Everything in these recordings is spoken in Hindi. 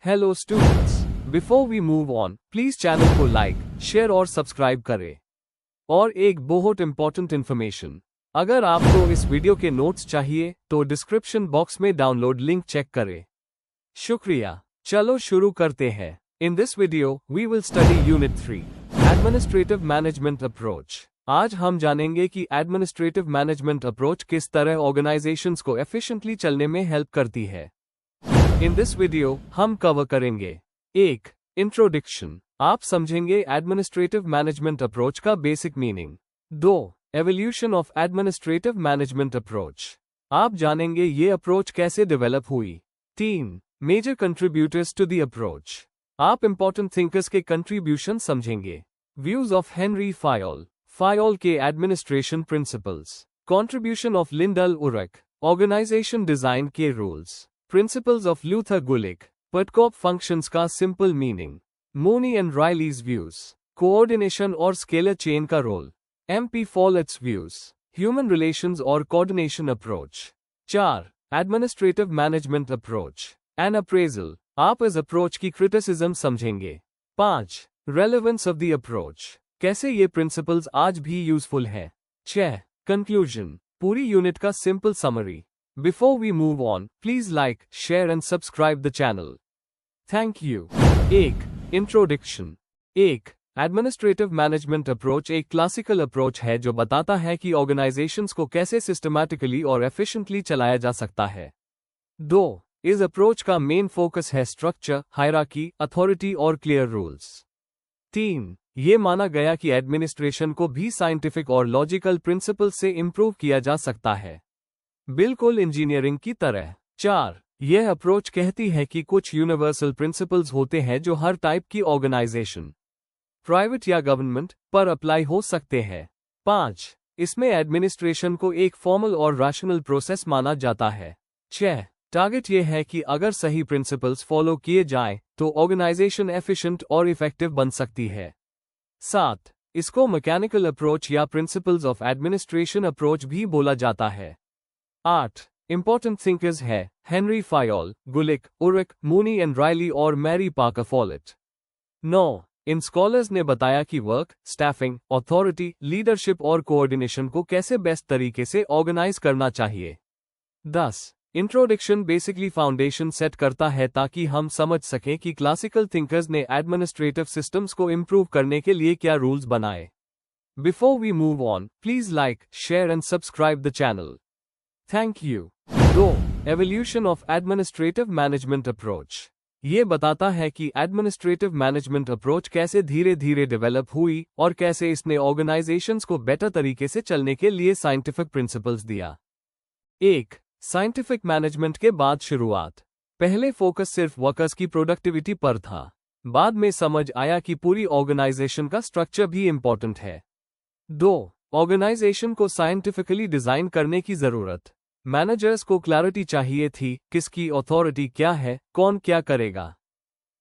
Hello students, before we move on please channel को लाइक, शेयर और सब्सक्राइब करें। और एक बहुत इंपॉर्टेंट इन्फॉर्मेशन, अगर आपको इस वीडियो के नोट्स चाहिए तो डिस्क्रिप्शन बॉक्स में डाउनलोड लिंक चेक करें। शुक्रिया। चलो शुरू करते हैं। In this video we will study unit 3 administrative management approach. आज हम जानेंगे कि एडमिनिस्ट्रेटिव मैनेजमेंट अप्रोच किस तरह ऑर्गेनाइजेशंस को एफिशिएंटली चलने में हेल्प करती है। इन दिस वीडियो हम कवर करेंगे 1. इंट्रोडक्शन, आप समझेंगे एडमिनिस्ट्रेटिव मैनेजमेंट अप्रोच का basic meaning. 2. Evolution of administrative management approach, आप जानेंगे ये अप्रोच कैसे डेवलप हुई। 3. Major contributors to the approach, आप इंपॉर्टेंट थिंकर्स के कंट्रीब्यूशन समझेंगे। Views of Henri Fayol, Fayol के administration principles. Contribution of Lyndall Urwick, organisation design के rules. Principles of Luther Gulick, POSDCORB functions का simple meaning. Mooney and Reiley's views, coordination और स्केलर चेन का role. MP Follett's views, human relations और coordination approach. 4. Administrative management approach and appraisal, आप इस अप्रोच की क्रिटिसिज्म समझेंगे। 5. रेलेवेंस ऑफ द अप्रोच, कैसे ये प्रिंसिपल्स आज भी यूजफुल हैं। 6. कंक्लूजन, पूरी यूनिट का simple summary. Before we move on, please like, share and subscribe the channel. Thank you. 1. Introduction. 1. Administrative Management Approach एक क्लासिकल अप्रोच है जो बताता है कि ऑर्गेनाइजेशंस को कैसे सिस्टमैटिकली और एफिशिएंटली चलाया जा सकता है। 2. इस अप्रोच का मेन फोकस है स्ट्रक्चर, हायरार्की, अथॉरिटी और क्लियर रूल्स। 3. ये माना गया कि एडमिनिस्ट्रेशन को भी साइंटिफिक और लॉजिकल प्रिंसिपल से इंप्रूव किया जा सकता है, बिल्कुल इंजीनियरिंग की तरह। 4. यह अप्रोच कहती है कि कुछ यूनिवर्सल प्रिंसिपल्स होते हैं जो हर टाइप की ऑर्गेनाइजेशन, प्राइवेट या गवर्नमेंट, पर अप्लाई हो सकते हैं। 5. इसमें एडमिनिस्ट्रेशन को एक फॉर्मल और रैशनल प्रोसेस माना जाता है। 6. टारगेट यह है कि अगर सही प्रिंसिपल्स फॉलो किए जाएं तो ऑर्गेनाइजेशन एफिशिएंट और इफेक्टिव बन सकती है। 7. इसको मैकेनिकल अप्रोच या प्रिंसिपल्स ऑफ एडमिनिस्ट्रेशन अप्रोच भी बोला जाता है। 8. इंपॉर्टेंट थिंकर्स है Henri Fayol, Gulick, Urwick, Mooney and Reiley और मैरी पार्कर फॉलेट। 9. इन स्कॉलर्स ने बताया कि वर्क, स्टाफिंग, अथॉरिटी, लीडरशिप और कोऑर्डिनेशन को कैसे बेस्ट तरीके से ऑर्गेनाइज करना चाहिए। 10. इंट्रोडक्शन बेसिकली फाउंडेशन सेट करता है ताकि हम समझ सकें कि क्लासिकल थिंकर्स ने एडमिनिस्ट्रेटिव सिस्टम्स को इंप्रूव करने के लिए क्या रूल्स बनाए। Before we move on, please like, share and subscribe the channel. Thank you. 2. Evolution of administrative management approach, ये बताता है कि एडमिनिस्ट्रेटिव मैनेजमेंट अप्रोच कैसे धीरे धीरे डेवलप हुई और कैसे इसने ऑर्गेनाइजेशंस को बेटर तरीके से चलने के लिए साइंटिफिक प्रिंसिपल्स दिया। 1. साइंटिफिक मैनेजमेंट के बाद शुरुआत, पहले फोकस सिर्फ वर्कर्स की प्रोडक्टिविटी पर था, बाद में समझ आया कि पूरी ऑर्गेनाइजेशन का स्ट्रक्चर भी इंपॉर्टेंट है। 2. ऑर्गेनाइजेशन को साइंटिफिकली डिजाइन करने की जरूरत, मैनेजर्स को क्लैरिटी चाहिए थी, किसकी अथॉरिटी क्या है, कौन क्या करेगा।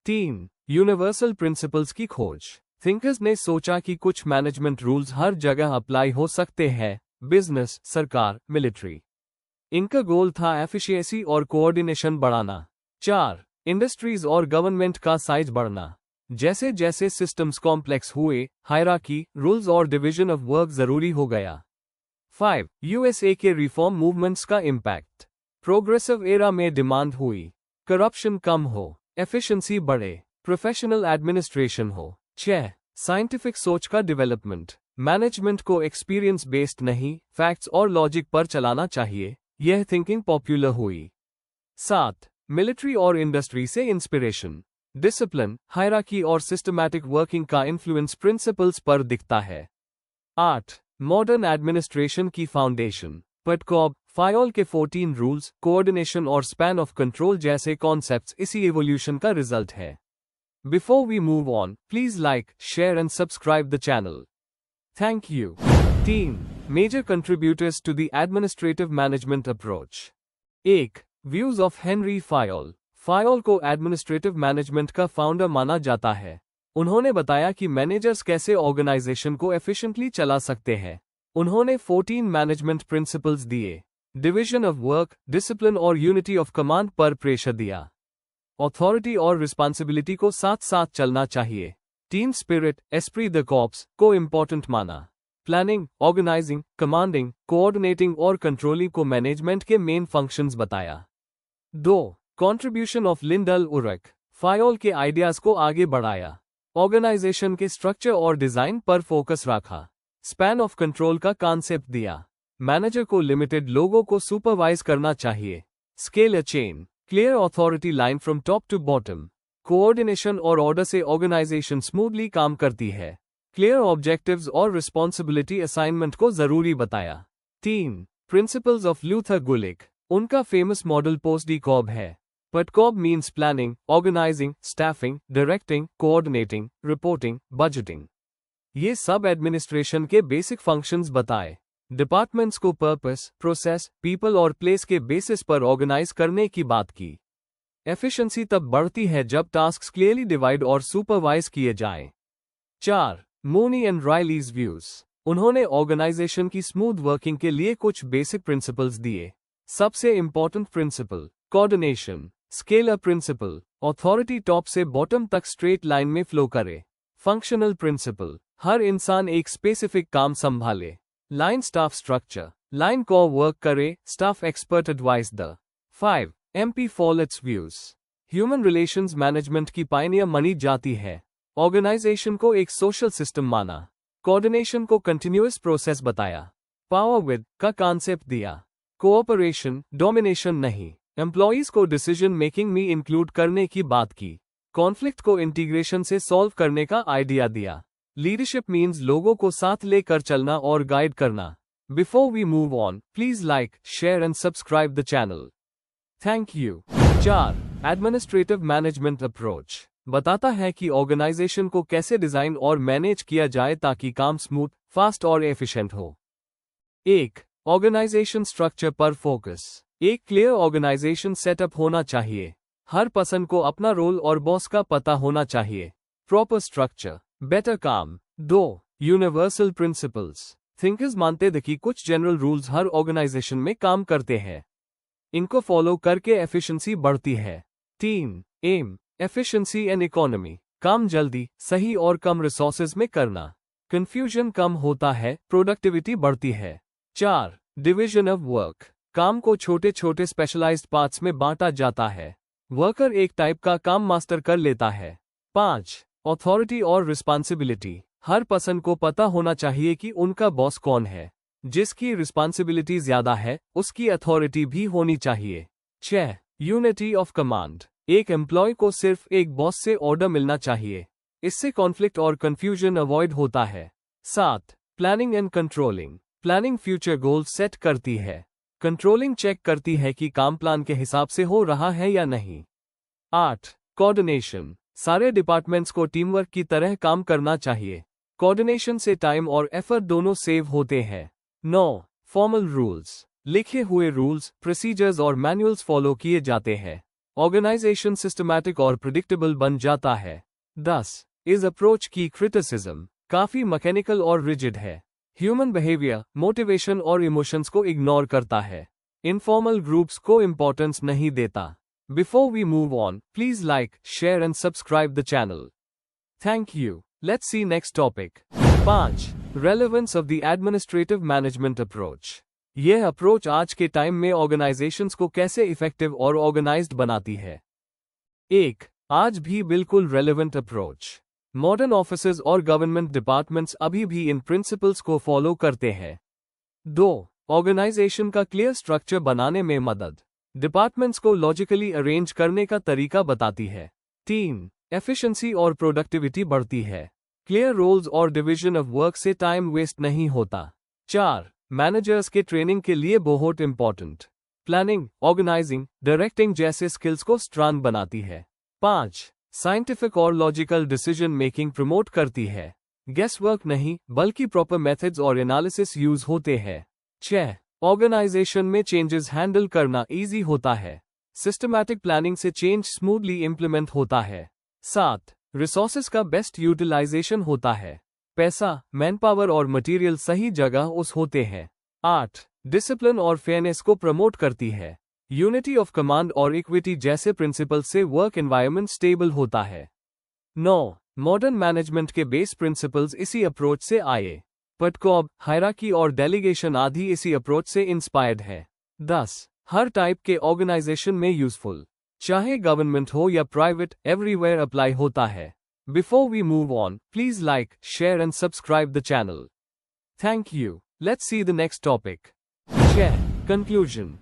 3. यूनिवर्सल प्रिंसिपल्स की खोज, थिंकर्स ने सोचा कि कुछ मैनेजमेंट रूल्स हर जगह अप्लाई हो सकते हैं, बिजनेस, सरकार, मिलिट्री। इनका गोल था एफिशिएंसी और कोऑर्डिनेशन बढ़ाना। 4. इंडस्ट्रीज और गवर्नमेंट का साइज बढ़ना, जैसे जैसे सिस्टम्स कॉम्प्लेक्स हुए, हायरार्की, रूल्स और डिवीजन ऑफ वर्क जरूरी हो गया। 5. यूएसए के रिफॉर्म मूवमेंट्स का इम्पैक्ट, प्रोग्रेसिव एरा में डिमांड हुई, करप्शन कम हो, एफिशिएंसी बढ़े, प्रोफेशनल एडमिनिस्ट्रेशन हो। 6. साइंटिफिक सोच का डेवलपमेंट, मैनेजमेंट को एक्सपीरियंस बेस्ड नहीं, फैक्ट्स और लॉजिक पर चलाना चाहिए, यह थिंकिंग पॉपुलर हुई। 7. मिलिट्री और इंडस्ट्री से इंस्पिरेशन, डिसिप्लिन, हायरार्की और सिस्टमैटिक वर्किंग का इन्फ्लुएंस प्रिंसिपल्स पर दिखता है। 8. मॉडर्न एडमिनिस्ट्रेशन की फाउंडेशन, पटकॉब, फायोल के 14 रूल्स, कोऑर्डिनेशन और स्पैन ऑफ कंट्रोल जैसे कॉन्सेप्ट्स इसी एवोल्यूशन का रिजल्ट है। Before we move on, please like, share and subscribe the channel. Thank you. 3. Major contributors to the administrative management approach. 1. Views of Henri Fayol, Fayol को एडमिनिस्ट्रेटिव मैनेजमेंट का फाउंडर माना जाता है। उन्होंने बताया कि मैनेजर्स कैसे ऑर्गेनाइजेशन को एफिशिएंटली चला सकते हैं। उन्होंने 14 मैनेजमेंट प्रिंसिपल्स दिए, डिवीजन ऑफ वर्क, डिसिप्लिन और यूनिटी ऑफ कमांड पर प्रेशर दिया। अथॉरिटी और रिस्पॉन्सिबिलिटी को साथ साथ चलना चाहिए। Team spirit, esprit the corps को इम्पोर्टेंट माना। प्लानिंग, ऑर्गेनाइजिंग, कमांडिंग, कोऑर्डिनेटिंग और कंट्रोलिंग को मैनेजमेंट के मेन फंक्शंस बताया। 2. कंट्रीब्यूशन ऑफ लिंडल उरक, फायोल के आइडियाज को आगे बढ़ाया। ऑर्गेनाइजेशन के स्ट्रक्चर और डिजाइन पर फोकस रखा। स्पैन ऑफ कंट्रोल का कॉन्सेप्ट दिया। मैनेजर को लिमिटेड लोगों को सुपरवाइज करना चाहिए। Scalar chain, clear authority line from top to bottom. Coordination और ऑर्डर से ऑर्गेनाइजेशन स्मूथली काम करती है। क्लियर ऑब्जेक्टिव्स और रिस्पॉन्सिबिलिटी असाइनमेंट को जरूरी बताया। 3. प्रिंसिपल्स ऑफ ल्यूथर गुलिक, उनका famous model POSDCORB है। PERTCOB means planning, organising, staffing, directing, coordinating, reporting, budgeting. ये सब एडमिनिस्ट्रेशन के बेसिक फंक्शंस बताए। डिपार्टमेंट्स को पर्पस, प्रोसेस, पीपल और प्लेस के बेसिस पर ऑर्गेनाइज करने की बात की। एफिशिएंसी तब बढ़ती है जब टास्क्स क्लियरली डिवाइड और सुपरवाइज किए जाएं। 4. मूनी एंड राइलीज व्यूज, उन्होंने ऑर्गेनाइजेशन की स्मूथ वर्किंग के लिए कुछ बेसिक प्रिंसिपल्स दिए। सबसे important principle, coordination. Scalar principle, authority top से बॉटम तक स्ट्रेट लाइन में फ्लो करे। फंक्शनल प्रिंसिपल, हर इंसान एक स्पेसिफिक काम संभाले। लाइन स्टाफ स्ट्रक्चर, लाइन को वर्क करे, स्टाफ एक्सपर्ट एडवाइस द। 5. MP Follett's views, human relations management की पायनियर मानी जाती है। ऑर्गेनाइजेशन को एक सोशल सिस्टम माना। कोऑर्डिनेशन को कंटिन्यूअस प्रोसेस बताया। पावर विद का कॉन्सेप्ट दिया। कोऑपरेशन, डोमिनेशन नहीं। एम्प्लॉइज को डिसीजन मेकिंग में इंक्लूड करने की बात की। कॉन्फ्लिक्ट को इंटीग्रेशन से सॉल्व करने का आइडिया दिया। लीडरशिप मीन्स लोगों को साथ लेकर चलना और गाइड करना। Before we move on, please like, share and subscribe the channel. Thank you. 4. Administrative management approach, बताता है कि ऑर्गेनाइजेशन को कैसे डिजाइन और मैनेज किया जाए ताकि काम स्मूथ, फास्ट और एफिशिएंट हो। 1. ऑर्गेनाइजेशन स्ट्रक्चर पर फोकस, एक क्लियर ऑर्गेनाइजेशन सेटअप होना चाहिए। हर पर्सन को अपना रोल और बॉस का पता होना चाहिए। प्रॉपर स्ट्रक्चर, बेटर काम। 2. यूनिवर्सल प्रिंसिपल्स, थिंकर्स मानते थे कि कुछ जनरल रूल्स हर ऑर्गेनाइजेशन में काम करते हैं। इनको फॉलो करके एफिशिएंसी बढ़ती है। 3. एम, एफिशिएंसी एंड इकोनॉमी, काम जल्दी, सही और कम रिसोर्सेज में करना। कंफ्यूजन कम होता है, प्रोडक्टिविटी बढ़ती है। 4. डिवीजन ऑफ वर्क, काम को छोटे छोटे स्पेशलाइज्ड पार्ट्स में बांटा जाता है। वर्कर एक टाइप का काम मास्टर कर लेता है। 5. अथॉरिटी और रिस्पॉन्सिबिलिटी, हर पर्सन को पता होना चाहिए कि उनका बॉस कौन है। जिसकी रिस्पॉन्सिबिलिटी ज्यादा है, उसकी अथॉरिटी भी होनी चाहिए। 6. यूनिटी ऑफ कमांड, एक एम्प्लॉय को सिर्फ एक बॉस से ऑर्डर मिलना चाहिए। इससे कॉन्फ्लिक्ट और कंफ्यूजन अवॉइड होता है। 7. Planning and controlling, planning future goal set करती है। कंट्रोलिंग चेक करती है कि काम प्लान के हिसाब से हो रहा है या नहीं। 8. कोऑर्डिनेशन, सारे डिपार्टमेंट्स को टीमवर्क की तरह काम करना चाहिए। कोऑर्डिनेशन से टाइम और एफर्ट दोनों सेव होते हैं। 9. फॉर्मल रूल्स, लिखे हुए रूल्स, प्रोसीजर्स और मैनुअल्स फॉलो किए जाते हैं। ऑर्गेनाइजेशन सिस्टमैटिक और प्रिडिक्टेबल बन जाता है। 10. इस अप्रोच की क्रिटिसिज्म, काफी मैकेनिकल और रिजिड है। ह्यूमन बिहेवियर, मोटिवेशन और इमोशंस को इग्नोर करता है। इनफॉर्मल ग्रुप्स को इंपॉर्टेंस नहीं देता। Before we move on, please like, share and subscribe the channel. Thank you. Let's see next topic. 5. Relevance of the administrative management approach, यह अप्रोच आज के टाइम में ऑर्गेनाइजेशंस को कैसे इफेक्टिव और ऑर्गेनाइज्ड बनाती है। 1. आज भी बिल्कुल रेलेवेंट अप्रोच। मॉडर्न ऑफिसेज और गवर्नमेंट डिपार्टमेंट्स अभी भी इन प्रिंसिपल्स को फॉलो करते हैं। 2. ऑर्गेनाइजेशन का क्लियर स्ट्रक्चर बनाने में मदद, डिपार्टमेंट्स को लॉजिकली अरेंज करने का तरीका बताती है। 3. एफिशिएंसी और प्रोडक्टिविटी बढ़ती है। क्लियर रोल्स और डिवीजन ऑफ वर्क से टाइम वेस्ट नहीं होता। 4. मैनेजर्स के ट्रेनिंग के लिए बहुत इंपॉर्टेंट, प्लानिंग, ऑर्गेनाइजिंग, डायरेक्टिंग जैसे स्किल्स को स्ट्रांग बनाती है। 5. साइंटिफिक और लॉजिकल डिसीजन मेकिंग प्रमोट करती है। गेस वर्क नहीं, बल्कि प्रॉपर मेथड्स और एनालिसिस यूज होते हैं। 6. ऑर्गेनाइजेशन में चेंजेस हैंडल करना इजी होता है। सिस्टमैटिक प्लानिंग से चेंज स्मूथली इंप्लीमेंट होता है। 7. रिसोर्सेज का बेस्ट यूटिलाइजेशन होता है। पैसा, मैनपावर और मटेरियल सही जगह उस होते हैं। 8. डिसिप्लिन और फेयरनेस को प्रमोट करती है। यूनिटी ऑफ कमांड और इक्विटी जैसे प्रिंसिपल से वर्क एनवायरनमेंट स्टेबल होता है। 9. मॉडर्न मैनेजमेंट के बेस प्रिंसिपल्स इसी अप्रोच से आए। पटकॉब, हायरार्की और डेलीगेशन आदि इसी अप्रोच से इंस्पायर्ड है। 10. हर टाइप के ऑर्गेनाइजेशन में यूजफुल, चाहे गवर्नमेंट हो या प्राइवेट, एवरीवेयर अप्लाई होता है। Before we move on, please like, share and subscribe the channel. Thank you. Let's see the next topic. 6. Conclusion.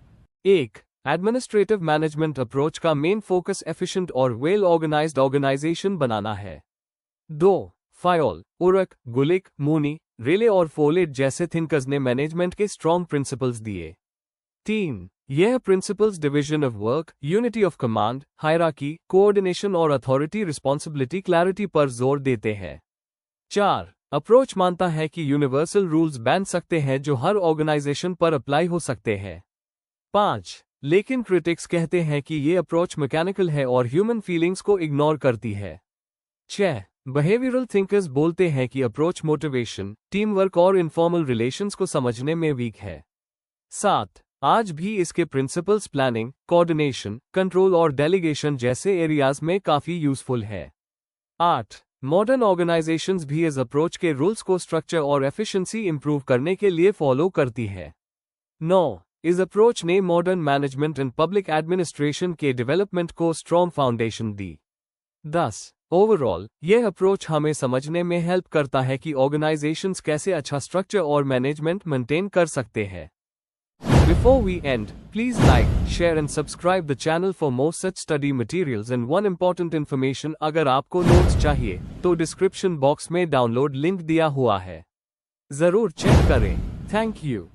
1. Administrative management approach का मेन फोकस एफिशिएंट और वेल ऑर्गेनाइज्ड ऑर्गेनाइजेशन बनाना है। 2. फायोल, उरक, गुलिक, मूनी, रेले और फोलेट जैसे थिंकर्स ने मैनेजमेंट के स्ट्रॉन्ग प्रिंसिपल्स दिए। 3. यह principles division of work, unity of command, hierarchy, coordination और अथॉरिटी रिस्पॉन्सिबिलिटी क्लैरिटी पर जोर देते हैं। 4. अप्रोच मानता है कि यूनिवर्सल रूल्स बन सकते हैं जो हर ऑर्गेनाइजेशन पर अप्लाई हो सकते हैं। 5. लेकिन क्रिटिक्स कहते हैं कि ये अप्रोच मैकेनिकल है और ह्यूमन फीलिंग्स को इग्नोर करती है। 6. बिहेवियरल थिंकर्स बोलते हैं कि अप्रोच मोटिवेशन, टीम वर्क और इनफॉर्मल रिलेशंस को समझने में वीक है। 7. आज भी इसके प्रिंसिपल्स प्लानिंग, कोऑर्डिनेशन, कंट्रोल और डेलीगेशन जैसे एरियाज में काफी यूजफुल है। 8. मॉडर्न ऑर्गेनाइजेशंस भी इस अप्रोच के रूल्स को स्ट्रक्चर और एफिशिएंसी इंप्रूव करने के लिए फॉलो करती है। 9. इस अप्रोच ने modern management and public administration के डेवलपमेंट को स्ट्रॉन्ग फाउंडेशन दी। 10. ओवरऑल, यह अप्रोच हमें समझने में हेल्प करता है कि ऑर्गेनाइजेशंस कैसे अच्छा स्ट्रक्चर और मैनेजमेंट मेंटेन कर सकते हैं। Before we end, please like, share and subscribe the channel for more such study materials and one important information अगर आपको नोट्स चाहिए तो डिस्क्रिप्शन बॉक्स में डाउनलोड लिंक दिया हुआ है, जरूर चेक करें। Thank you.